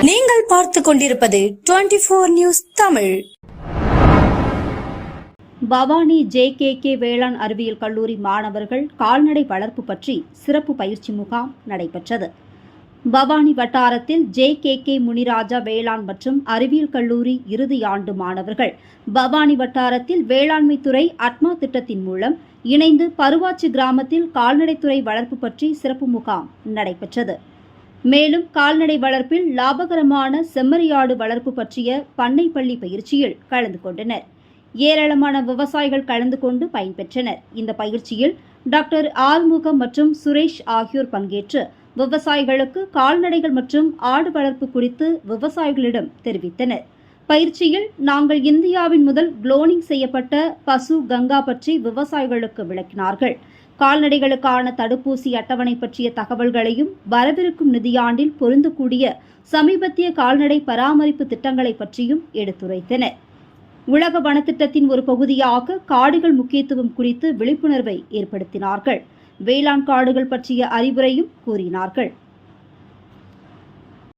நீங்கள் பார்த்துக் கொண்டிருப்பது 24 நியூஸ் தமிழ். பவானி JKK வேளாண் அறிவியல் கல்லூரி மாணவர்கள் கால்நடை வளர்ப்பு பற்றி சிறப்பு பயிற்சி முகாம் நடைபெற்றது. பவானி வட்டாரத்தில் JKK முனிராஜா வேளாண் மற்றும் அறிவியல் கல்லூரி இறுதி ஆண்டு மாணவர்கள் பவானி வட்டாரத்தில் வேளாண்மை துறை அட்மா திட்டத்தின் மூலம் இணைந்து பருவாச்சி கிராமத்தில் கால்நடைத்துறை வளர்ப்பு பற்றி சிறப்பு முகாம் நடைபெற்றது. மேலும் கால்நடை வளர்ப்பில் லாபகரமான செம்மறியாடு வளர்ப்பு பற்றிய பண்ணை பள்ளி பயிற்சியில் கலந்து கொண்டனர். ஏராளமான விவசாயிகள் கலந்து கொண்டு பயன்பெற்றனர். இந்த பயிற்சியில் டாக்டர் ஆறுமுகம் மற்றும் சுரேஷ் ஆகியோர் பங்கேற்று விவசாயிகளுக்கு கால்நடைகள் மற்றும் ஆடு வளர்ப்பு குறித்து விவசாயிகளிடம் தெரிவித்தனர். பயிற்சியில் நாங்கள் இந்தியாவின் முதல் குளோனிங் செய்யப்பட்ட பசு கங்கா பற்றி விவசாயிகளுக்கு விளக்கினார்கள். கால்நடைகளுக்கான தடுப்பூசி அட்டவணை பற்றிய தகவல்களையும் வரவிருக்கும் நிதியாண்டில் பொருந்தக்கூடிய சமீபத்திய கால்நடை பராமரிப்பு திட்டங்களை பற்றியும் எடுத்துரைத்தனர். உலக வனத்திட்டத்தின் ஒரு பகுதியாக காடுகள் முக்கியத்துவம் குறித்து விழிப்புணர்வை ஏற்படுத்தினார்கள். வேளாண் காடுகள் பற்றிய அறிவுரையும் கூறினார்கள்.